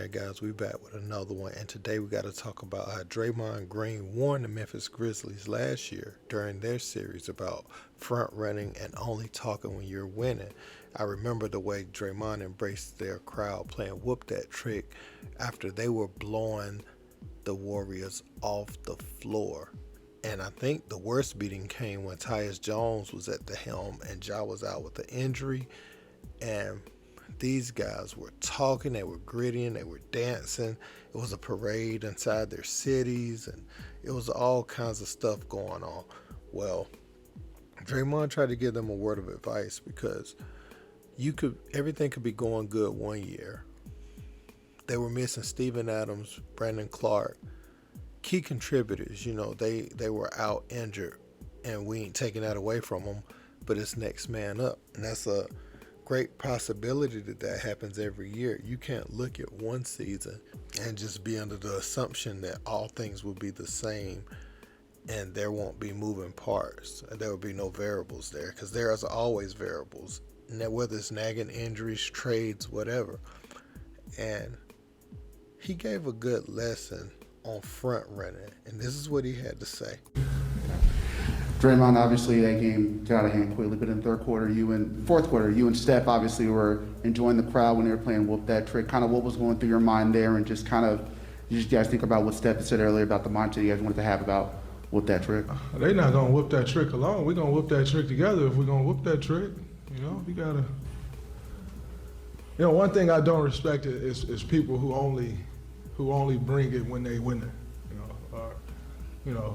right, guys, we back with another one, and today we got to talk about how Draymond Green warned the Memphis Grizzlies last year during their series about front running and only talking when you're winning. I remember the way Draymond embraced their crowd playing Whoop That Trick after they were blowing the Warriors off the floor. And I think the worst beating came when Tyus Jones was at the helm and Ja was out with an injury, and these guys were talking, they were grittying, they were dancing. It was a parade inside their cities, and it was all kinds of stuff going on. Well, Draymond tried to give them a word of advice because everything could be going good one year. They were missing Steven Adams, Brandon Clark, key contributors. They were out injured, and we ain't taking that away from them, but it's next man up, and that's a great possibility that happens every year. You can't look at one season and just be under the assumption that all things will be the same and there won't be moving parts and there will be no variables there, because there's always variables, whether it's nagging injuries, trades, whatever. And he gave a good lesson on front running, and this is what he had to say. Draymond, obviously, that game got out of hand quickly, but in fourth quarter, you and Steph obviously were enjoying the crowd when they were playing Whoop That Trick. Kind of what was going through your mind there, and just kind of, you guys think about what Steph said earlier about the mindset you guys wanted to have about Whoop That Trick? They're not going to whoop that trick alone. We're going to whoop that trick together if we're going to whoop that trick. You got to. One thing I don't respect is people who only bring it when they win it.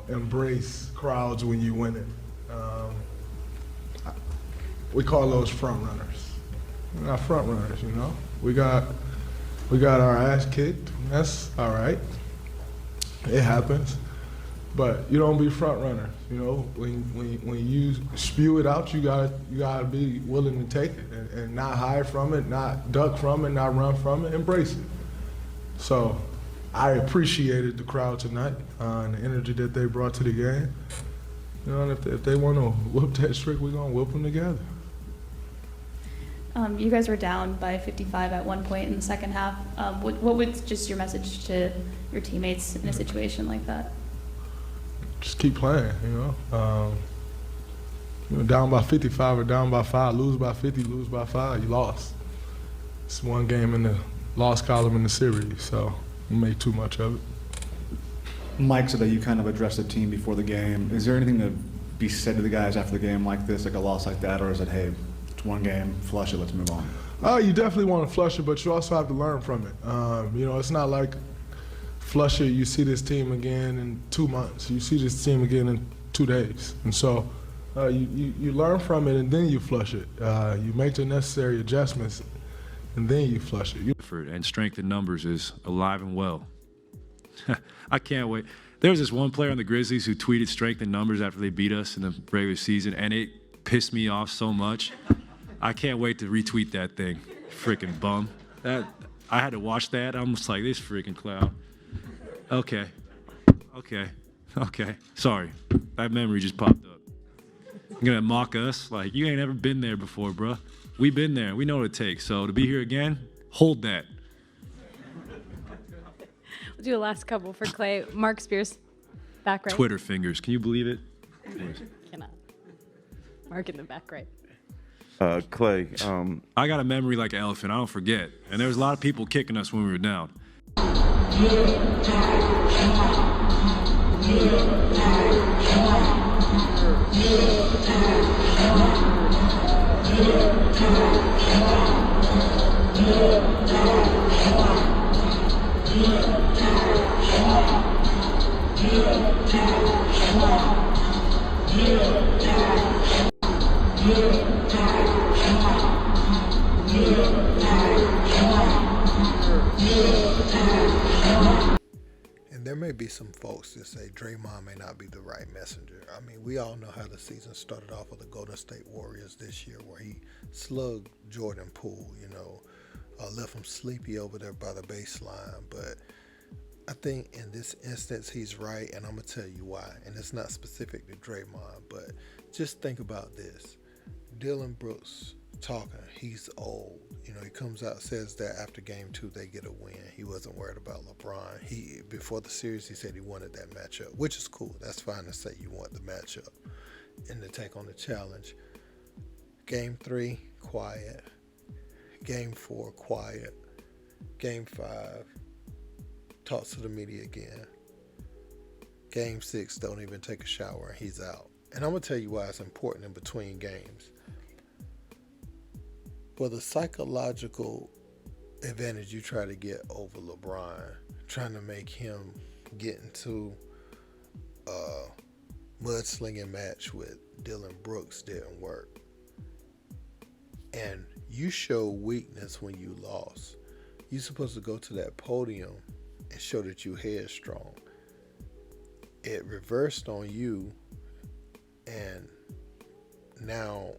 Embrace crowds when you win it. We call those front runners. We're not front runners, We got our ass kicked. That's all right. It happens. But you don't be front runners. When you spew it out, you gotta be willing to take it and not hide from it, not duck from it, not run from it. Embrace it. So I appreciated the crowd tonight and the energy that they brought to the game. And if they want to whoop that trick, we're going to whoop them together. You guys were down by 55 at one point in the second half. What was just your message to your teammates in a situation like that? Just keep playing, down by 55 or down by 5, lose by 50, lose by 5, you lost. It's one game in the loss column in the series, so you make too much of it. Mike said that you kind of addressed the team before the game. Is there anything to be said to the guys after the game like this, like a loss like that, or is it, hey, it's one game, flush it, let's move on? You definitely want to flush it, but you also have to learn from it. It's not like flush it, you see this team again in 2 months. You see this team again in 2 days. And so you learn from it, and then you flush it. You make the necessary adjustments, and then you flush it. And strength in numbers is alive and well. I can't wait. There was this one player on the Grizzlies who tweeted strength in numbers after they beat us in the regular season, and it pissed me off so much. I can't wait to retweet that thing. Freaking bum. I had to watch that. I'm just like, this freaking clown. Okay. Sorry. That memory just popped up. You're gonna mock us? Like, you ain't ever been there before, bruh. We been there. We know what it takes. So to be here again, hold that. We'll do a last couple for Clay. Mark Spears, back right. Twitter fingers. Can you believe it? Cannot. Mark in the back right. Clay. I got a memory like an elephant. I don't forget. And there was a lot of people kicking us when we were down. And there may be some folks that say Draymond may not be the right messenger. I mean, we all know how the season started off with the Golden State Warriors this year, where he slugged Jordan Poole, left him sleepy over there by the baseline. But I think in this instance, he's right, and I'm going to tell you why. And it's not specific to Draymond, but just think about this. Dillon Brooks talking. He's old. He comes out, says that after game 2 they get a win. He wasn't worried about LeBron. Before the series he said he wanted that matchup, which is cool. That's fine to say you want the matchup and to take on the challenge. Game 3, quiet. Game 4, quiet. Game 5, talks to the media again. Game 6, don't even take a shower and he's out. And I'm going to tell you why it's important in between games. For the psychological advantage you try to get over LeBron, trying to make him get into a mudslinging match with Dillon Brooks didn't work. And you show weakness when you lost. You're supposed to go to that podium and show that you headstrong. It reversed on you, and now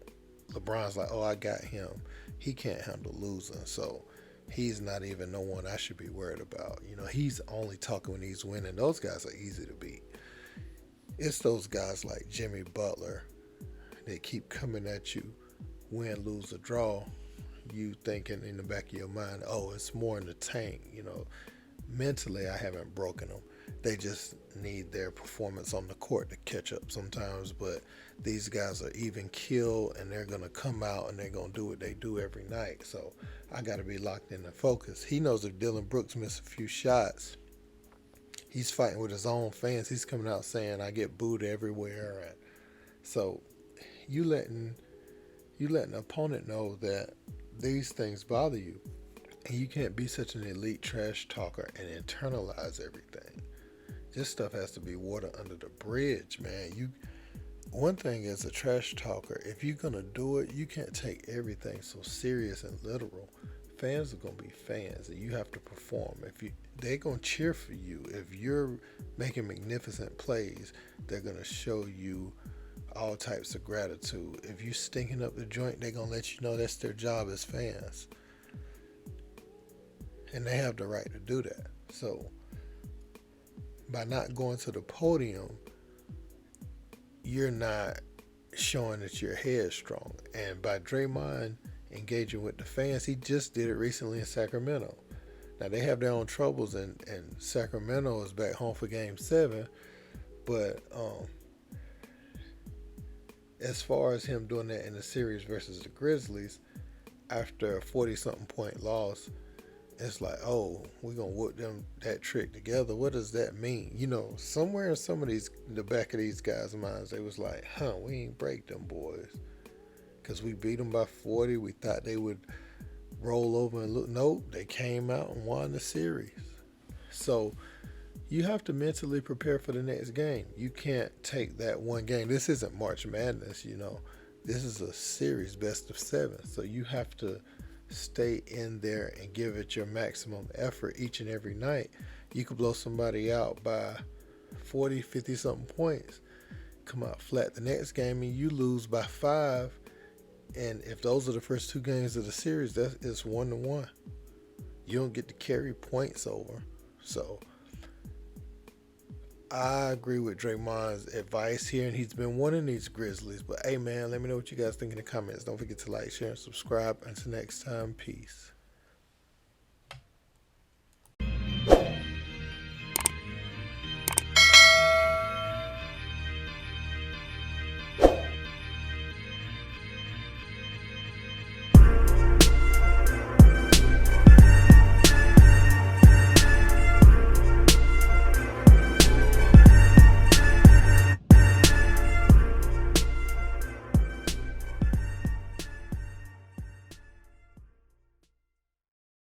LeBron's like, oh, I got him. He can't handle losing, so he's not even no one I should be worried about. He's only talking when he's winning. Those guys are easy to beat. It's those guys like Jimmy Butler that keep coming at you, win, lose, or draw. You thinking in the back of your mind, oh, it's more in the tank. Mentally, I haven't broken them. They just need their performance on the court to catch up sometimes. But these guys are even killed, and they're going to come out and they're going to do what they do every night. So I got to be locked in and focused. He knows if Dillon Brooks misses a few shots, he's fighting with his own fans. He's coming out saying, I get booed everywhere. And so you letting the opponent know that these things bother you. And you can't be such an elite trash talker and internalize everything. This stuff has to be water under the bridge, man. One thing as a trash talker, if you're going to do it, you can't take everything so serious and literal. Fans are going to be fans, and you have to perform. They're going to cheer for you. If you're making magnificent plays, they're going to show you all types of gratitude. If you stinking up the joint, they're going to let you know that's their job as fans. And they have the right to do that. So by not going to the podium, you're not showing that you're headstrong. And by Draymond engaging with the fans, he just did it recently in Sacramento. Now they have their own troubles, and Sacramento is back home for game 7. But as far as him doing that in the series versus the Grizzlies, after a 40-something point loss, it's like, oh, we're going to whoop them that trick together. What does that mean? Somewhere in the back of these guys' minds, they was like, we ain't break them boys. Because we beat them by 40. We thought they would roll over and look. Nope, they came out and won the series. So you have to mentally prepare for the next game. You can't take that one game. This isn't March Madness, This is a series, best of 7. So you have to stay in there and give it your maximum effort each and every night. You could blow somebody out by 40, 50 something points, come out flat the next game, and you lose by 5. And if those are the first 2 games of the series, that is 1-1. You don't get to carry points over. So I agree with Draymond's advice here, and he's been winning these Grizzlies. But hey, man, let me know what you guys think in the comments. Don't forget to like, share, and subscribe. Until next time, peace.